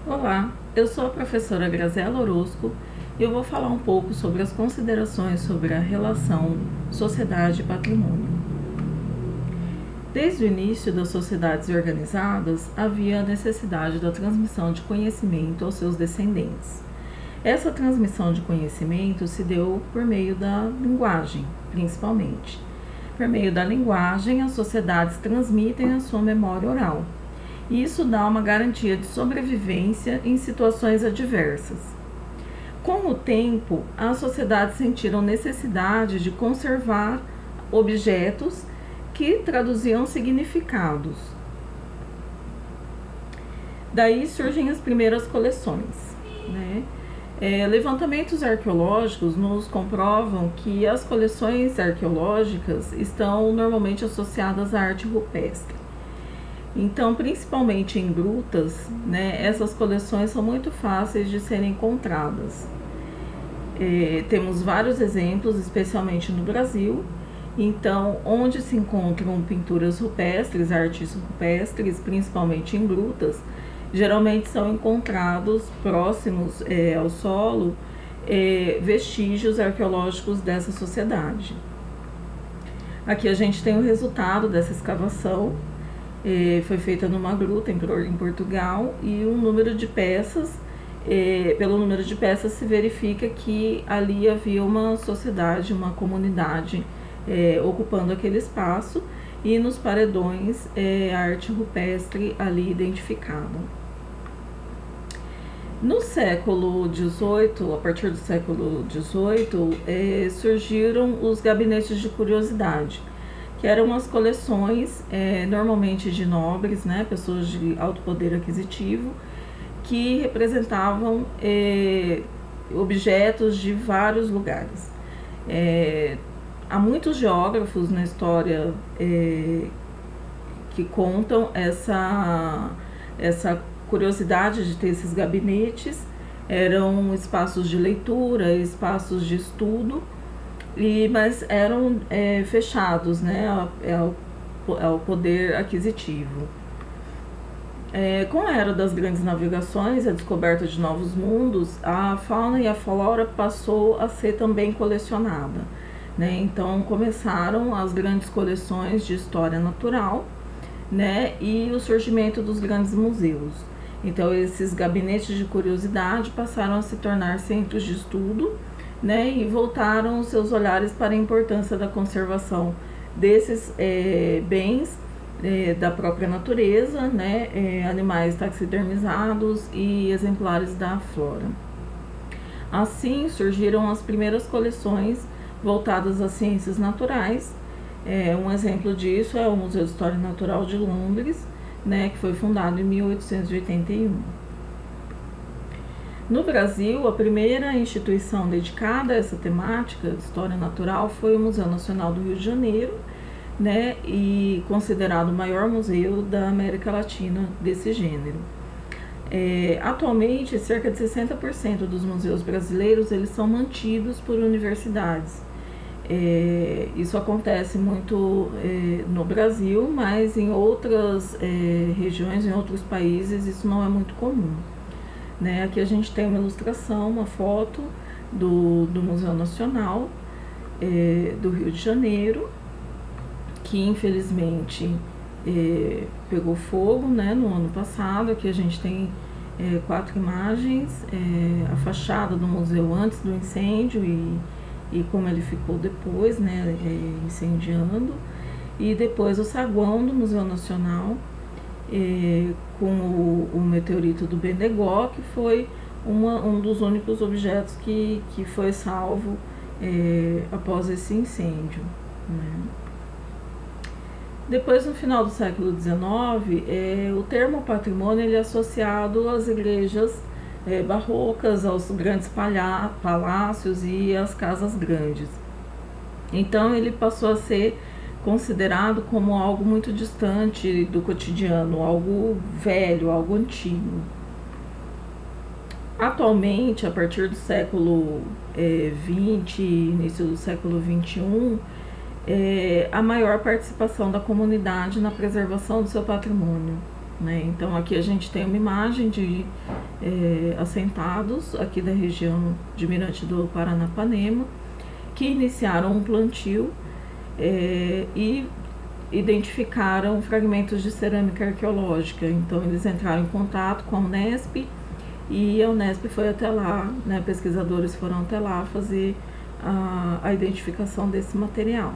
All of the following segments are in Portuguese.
Olá, eu sou a professora Graziela Orozco e eu vou falar um pouco sobre as considerações sobre a relação sociedade e patrimônio. Desde o início das sociedades organizadas, havia a necessidade da transmissão de conhecimento aos seus descendentes. Essa transmissão de conhecimento se deu por meio da linguagem, principalmente. Por meio da linguagem, as sociedades transmitem a sua memória oral. Isso dá uma garantia de sobrevivência em situações adversas. Com o tempo, as sociedades sentiram necessidade de conservar objetos que traduziam significados. Daí surgem as primeiras coleções, né? Levantamentos arqueológicos nos comprovam que as coleções arqueológicas estão normalmente associadas à arte rupestre. Então, principalmente em grutas, né, essas coleções são muito fáceis de serem encontradas. Temos vários exemplos, especialmente no Brasil. Então, onde se encontram pinturas rupestres, artes rupestres, principalmente em grutas, geralmente são encontrados próximos ao solo vestígios arqueológicos dessa sociedade. Aqui a gente tem o resultado dessa escavação. Foi feita numa gruta em Portugal e o número de peças, pelo número de peças se verifica que ali havia uma sociedade, uma comunidade ocupando aquele espaço, e nos paredões a arte rupestre ali identificada. No século XVIII, a partir do século XVIII, surgiram os gabinetes de curiosidade, que eram as coleções normalmente de nobres, né, pessoas de alto poder aquisitivo, que representavam objetos de vários lugares. Há muitos geógrafos na história que contam essa curiosidade de ter esses gabinetes. Eram espaços de leitura, espaços de estudo, mas eram fechados, né, ao poder aquisitivo. Com a era das grandes navegações e a descoberta de novos mundos, a fauna e a flora passou a ser também colecionada, né? Então começaram as grandes coleções de história natural, né, e o surgimento dos grandes museus. Então esses gabinetes de curiosidade passaram a se tornar centros de estudo, né, e voltaram os seus olhares para a importância da conservação desses bens da própria natureza, né, animais taxidermizados e exemplares da flora. Assim surgiram as primeiras coleções voltadas às ciências naturais. Um exemplo disso é o Museu de História Natural de Londres, né, que foi fundado em 1881. No Brasil, a primeira instituição dedicada a essa temática de história natural foi o Museu Nacional do Rio de Janeiro, né, e considerado o maior museu da América Latina desse gênero. Atualmente, cerca de 60% dos museus brasileiros eles são mantidos por universidades. Isso acontece muito no Brasil, mas em outras regiões, em outros países, isso não é muito comum. Né? Aqui a gente tem uma ilustração, uma foto do Museu Nacional do Rio de Janeiro, que infelizmente pegou fogo, né, no ano passado. Aqui a gente tem 4 imagens, a fachada do museu antes do incêndio e como ele ficou depois, né, incendiando, e depois o saguão do Museu Nacional, com o meteorito do Bendegó, que foi um dos únicos objetos que foi salvo após esse incêndio, né. Depois, no final do século XIX, o termo patrimônio ele é associado às igrejas barrocas, aos grandes palácios e às casas grandes. Então ele passou a ser considerado como algo muito distante do cotidiano, algo velho, algo antigo. Atualmente, a partir do século XX, início do século XXI, a maior participação da comunidade na preservação do seu patrimônio, né? Então aqui a gente tem uma imagem assentados aqui da região de Mirante do Paranapanema, que iniciaram um plantio e identificaram fragmentos de cerâmica arqueológica. Então eles entraram em contato com a Unesp e a Unesp foi até lá, né, pesquisadores foram até lá fazer a identificação desse material.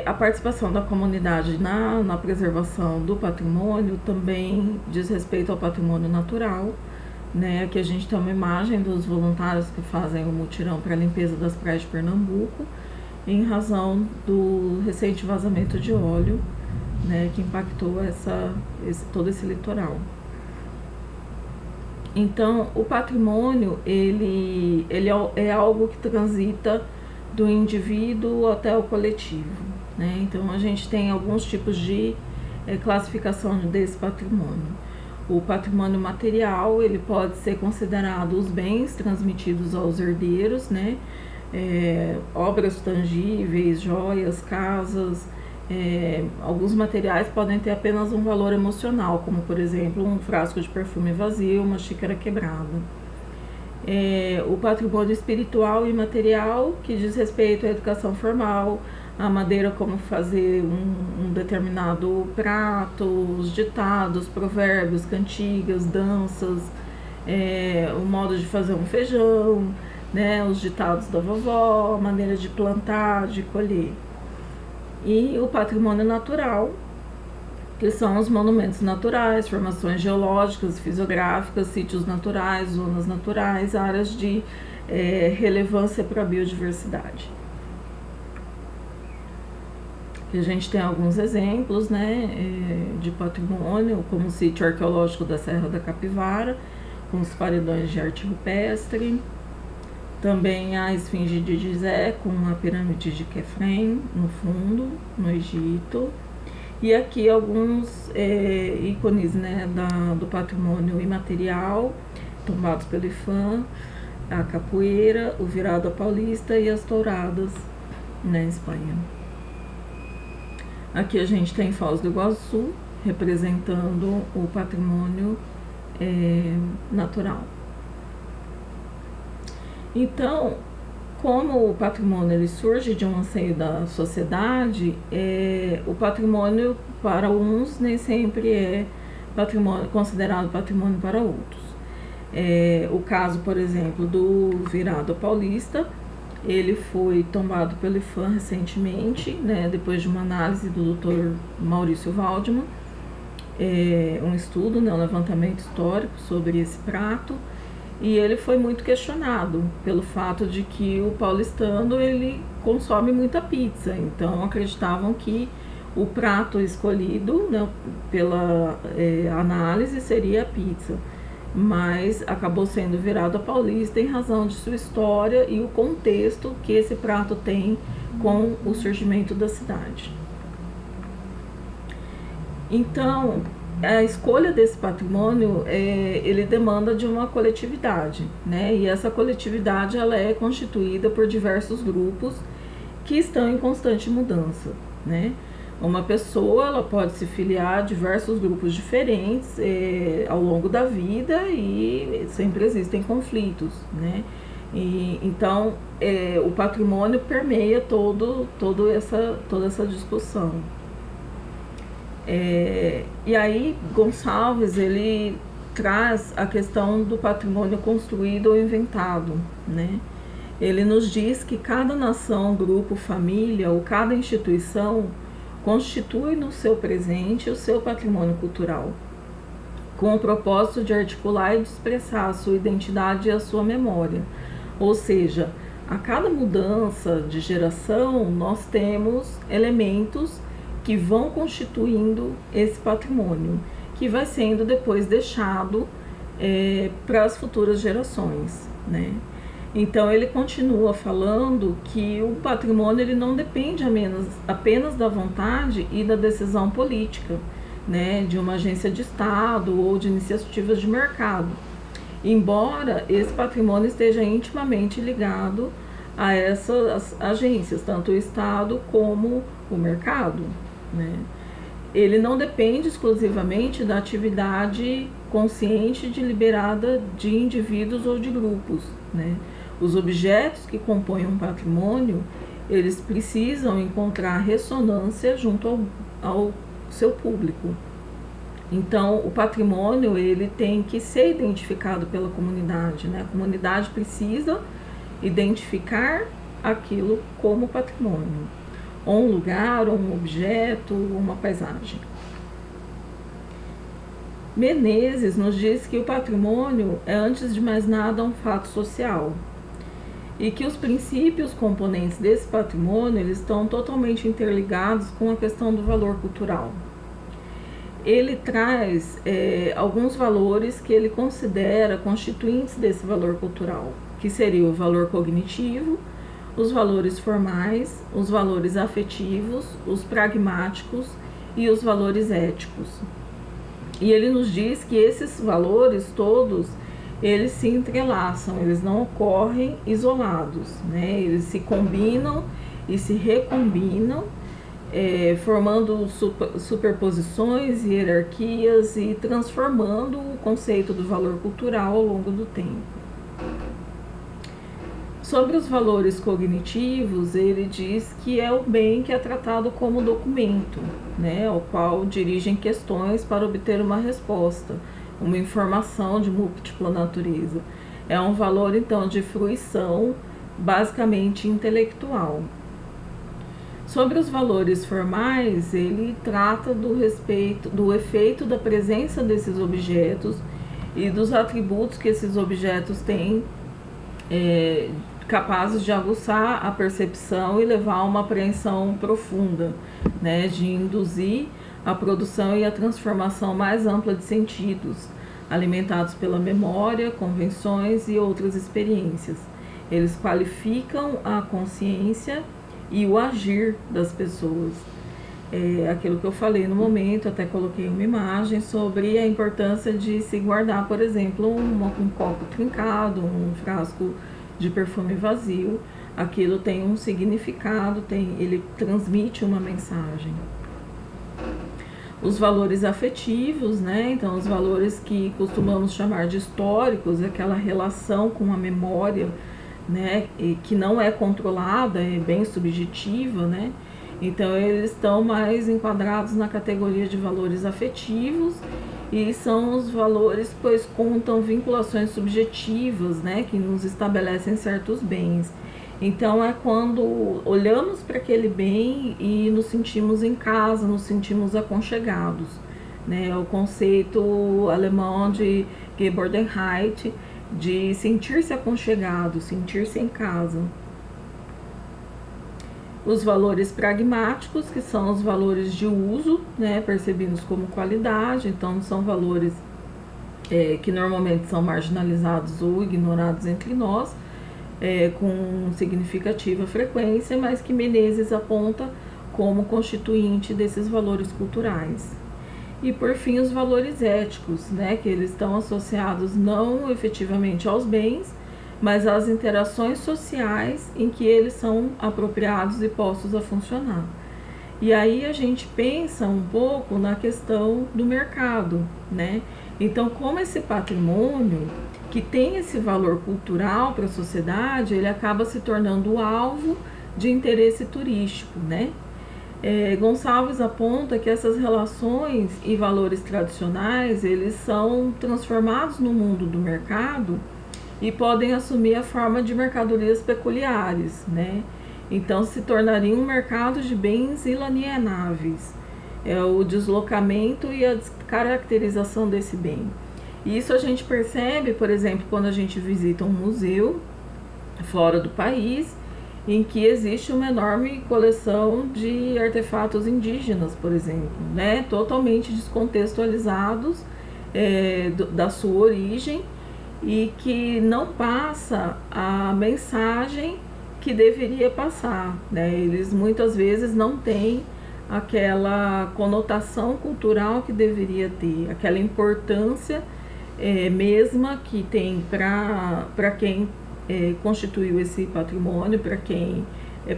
A participação da comunidade na preservação do patrimônio também diz respeito ao patrimônio natural, né? Aqui a gente tem uma imagem dos voluntários que fazem o mutirão para a limpeza das praias de Pernambuco, em razão do recente vazamento de óleo, né, que impactou todo esse litoral. Então, o patrimônio ele é algo que transita do indivíduo até o coletivo, né? Então, a gente tem alguns tipos de classificação desse patrimônio. O patrimônio material, ele pode ser considerado os bens transmitidos aos herdeiros, né? Obras tangíveis, joias, casas. Alguns materiais podem ter apenas um valor emocional, como por exemplo um frasco de perfume vazio, uma xícara quebrada. O patrimônio espiritual e material, que diz respeito à educação formal, a maneira como fazer um determinado prato, os ditados, provérbios, cantigas, danças, o modo de fazer um feijão, né, os ditados da vovó, a maneira de plantar, de colher. E o patrimônio natural, que são os monumentos naturais, formações geológicas, fisiográficas, sítios naturais, zonas naturais, áreas de relevância para a biodiversidade. E a gente tem alguns exemplos, né, de patrimônio, como o sítio arqueológico da Serra da Capivara, com os paredões de arte rupestre. Também a esfinge de Gizé, com a pirâmide de Kefren no fundo, no Egito. E aqui alguns ícones, né, do patrimônio imaterial, tombados pelo IPHAN, a capoeira, o virado paulista e as touradas na Espanha. Aqui a gente tem Foz do Iguaçu, representando o patrimônio natural. Então, como o patrimônio ele surge de um anseio da sociedade, o patrimônio para uns nem sempre é considerado patrimônio para outros. O caso, por exemplo, do virado paulista, ele foi tombado pelo IPHAN recentemente, né, depois de uma análise do Dr. Maurício Waldman, um estudo, né, um levantamento histórico sobre esse prato. E ele foi muito questionado pelo fato de que o paulistano ele consome muita pizza, então acreditavam que o prato escolhido, né, pela análise seria a pizza, mas acabou sendo virado a paulista em razão de sua história e o contexto que esse prato tem com o surgimento da cidade. Então, a escolha desse patrimônio, ele demanda de uma coletividade, né? E essa coletividade ela é constituída por diversos grupos que estão em constante mudança, né? Uma pessoa ela pode se filiar a diversos grupos diferentes ao longo da vida e sempre existem conflitos, né? Então, o patrimônio permeia toda essa discussão. E aí Gonçalves ele traz a questão do patrimônio construído ou inventado, né? Ele nos diz que cada nação, grupo, família ou cada instituição constitui no seu presente o seu patrimônio cultural, com o propósito de articular e de expressar a sua identidade e a sua memória. Ou seja, a cada mudança de geração nós temos elementos que vão constituindo esse patrimônio, que vai sendo depois deixado para as futuras gerações, né? Então ele continua falando que o patrimônio ele não depende apenas da vontade e da decisão política, né, de uma agência de Estado ou de iniciativas de mercado, embora esse patrimônio esteja intimamente ligado a essas agências, tanto o Estado como o mercado, né? ele não depende exclusivamente da atividade consciente deliberada de indivíduos ou de grupos, né? Os objetos que compõem um patrimônio, eles precisam encontrar ressonância junto ao seu público. Então, o patrimônio, ele tem que ser identificado pela comunidade, né? A comunidade precisa identificar aquilo como patrimônio, ou um lugar, ou um objeto, ou uma paisagem. Menezes nos diz que o patrimônio é, antes de mais nada, um fato social, e que os princípios componentes desse patrimônio, eles estão totalmente interligados com a questão do valor cultural. Ele traz alguns valores que ele considera constituintes desse valor cultural, que seria o valor cognitivo, os valores formais, os valores afetivos, os pragmáticos e os valores éticos. E ele nos diz que esses valores todos, eles se entrelaçam, eles não ocorrem isolados, né? Eles se combinam e se recombinam, formando superposições e hierarquias e transformando o conceito do valor cultural ao longo do tempo. Sobre os valores cognitivos, ele diz que é o bem que é tratado como documento, né, ao qual dirigem questões para obter uma resposta, uma informação de múltipla natureza. É um valor, então, de fruição, basicamente intelectual. Sobre os valores formais, ele trata do efeito da presença desses objetos e dos atributos que esses objetos têm, capazes de aguçar a percepção e levar a uma apreensão profunda, né, de induzir a produção e a transformação mais ampla de sentidos, alimentados pela memória, convenções e outras experiências. Eles qualificam a consciência e o agir das pessoas. Aquilo que eu falei no momento, até coloquei uma imagem sobre a importância de se guardar, por exemplo, um copo trincado, um frasco de perfume vazio. Aquilo tem um significado, ele transmite uma mensagem. Os valores afetivos, né? Então, os valores que costumamos chamar de históricos, aquela relação com a memória, né? E que não é controlada, é bem subjetiva, né? Então, eles estão mais enquadrados na categoria de valores afetivos, e são os valores, pois contam vinculações subjetivas, né, que nos estabelecem certos bens. Então, é quando olhamos para aquele bem e nos sentimos em casa, nos sentimos aconchegados, né? O conceito alemão de Geborgenheit, de sentir-se aconchegado, sentir-se em casa. Os valores pragmáticos, que são os valores de uso, né, percebidos como qualidade. Então, são valores que normalmente são marginalizados ou ignorados entre nós, com significativa frequência, mas que Menezes aponta como constituinte desses valores culturais. E, por fim, os valores éticos, né, que eles estão associados não efetivamente aos bens, mas às interações sociais em que eles são apropriados e postos a funcionar. E aí a gente pensa um pouco na questão do mercado, né? Então, como esse patrimônio que tem esse valor cultural para a sociedade, ele acaba se tornando alvo de interesse turístico, né? Gonçalves aponta que essas relações e valores tradicionais, eles são transformados no mundo do mercado e podem assumir a forma de mercadorias peculiares, né? Então, se tornaria um mercado de bens inalienáveis. É o deslocamento e a descaracterização desse bem. E isso a gente percebe, por exemplo, quando a gente visita um museu fora do país, em que existe uma enorme coleção de artefatos indígenas, por exemplo, né? Totalmente descontextualizados da sua origem, e que não passa a mensagem que deveria passar, né? Eles muitas vezes não têm aquela conotação cultural que deveria ter, aquela importância mesma que tem para quem constituiu esse patrimônio, para quem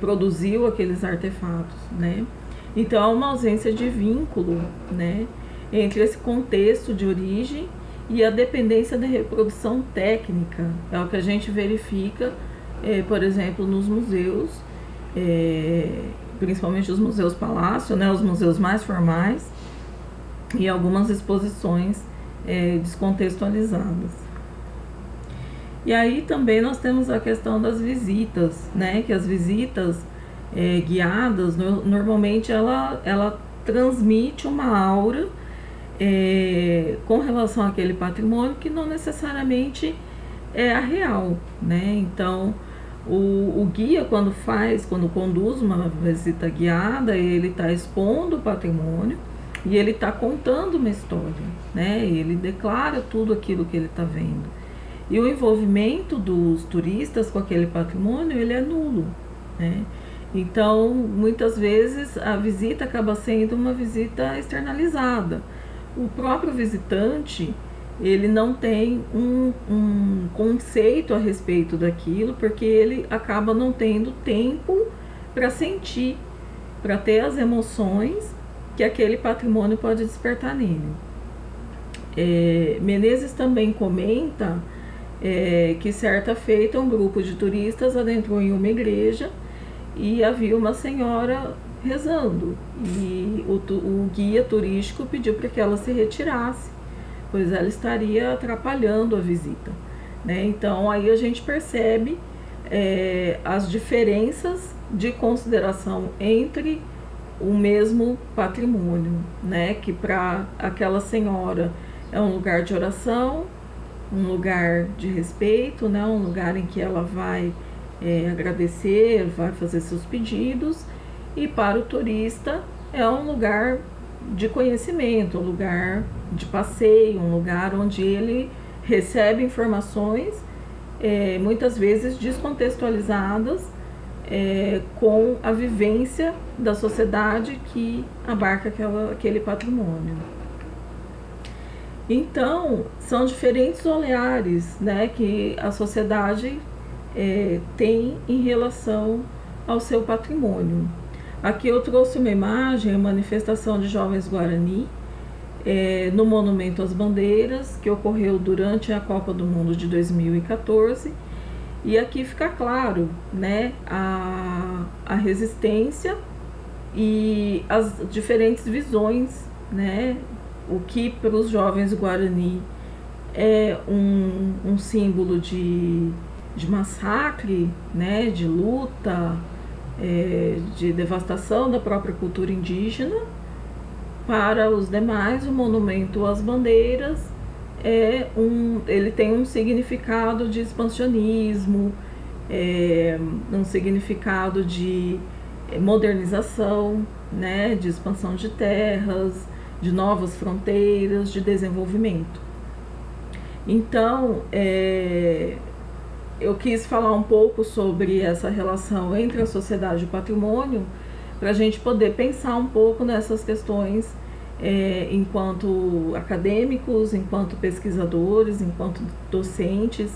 produziu aqueles artefatos, né? Então, há uma ausência de vínculo, né, entre esse contexto de origem e a dependência da reprodução técnica. É o que a gente verifica, por exemplo, nos museus, principalmente os museus palácio, né, os museus mais formais, e algumas exposições descontextualizadas. E aí também nós temos a questão das visitas, né, que as visitas guiadas, normalmente ela transmite uma aura com relação àquele patrimônio que não necessariamente é a real, né? Então, o guia, quando conduz uma visita guiada, ele está expondo o patrimônio e ele está contando uma história, né? Ele declara tudo aquilo que ele está vendo. E o envolvimento dos turistas com aquele patrimônio, ele é nulo, né? Então, muitas vezes, a visita acaba sendo uma visita externalizada. O próprio visitante, ele não tem um conceito a respeito daquilo, porque ele acaba não tendo tempo para sentir, para ter as emoções que aquele patrimônio pode despertar nele. Menezes também comenta que certa feita um grupo de turistas adentrou em uma igreja e havia uma senhora rezando, e o guia turístico pediu para que ela se retirasse, pois ela estaria atrapalhando a visita, né? Então aí a gente percebe as diferenças de consideração entre o mesmo patrimônio, né? Que para aquela senhora é um lugar de oração, um lugar de respeito, né? Um lugar em que ela vai agradecer, vai fazer seus pedidos, e para o turista é um lugar de conhecimento, um lugar de passeio, um lugar onde ele recebe informações muitas vezes descontextualizadas com a vivência da sociedade que abarca aquele patrimônio. Então, são diferentes olhares, né, que a sociedade tem em relação ao seu patrimônio. Aqui eu trouxe uma imagem, a manifestação de jovens Guarani no Monumento às Bandeiras, que ocorreu durante a Copa do Mundo de 2014, e aqui fica claro, né, a resistência e as diferentes visões, né, o que para os jovens Guarani é um símbolo de massacre, né, de luta, de devastação da própria cultura indígena. Para os demais, o Monumento às Bandeiras ele tem um significado de expansionismo, um significado de modernização, né, de expansão de terras, de novas fronteiras, de desenvolvimento. Então, eu quis falar um pouco sobre essa relação entre a sociedade e o patrimônio, para a gente poder pensar um pouco nessas questões enquanto acadêmicos, enquanto pesquisadores, enquanto docentes.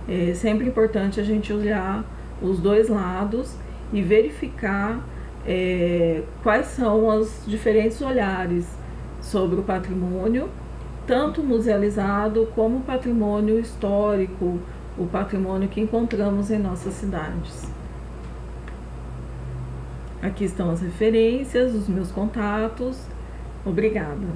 É sempre importante a gente olhar os dois lados e verificar quais são os diferentes olhares sobre o patrimônio, tanto musealizado como o patrimônio histórico, o patrimônio que encontramos em nossas cidades. Aqui estão as referências, os meus contatos. Obrigada.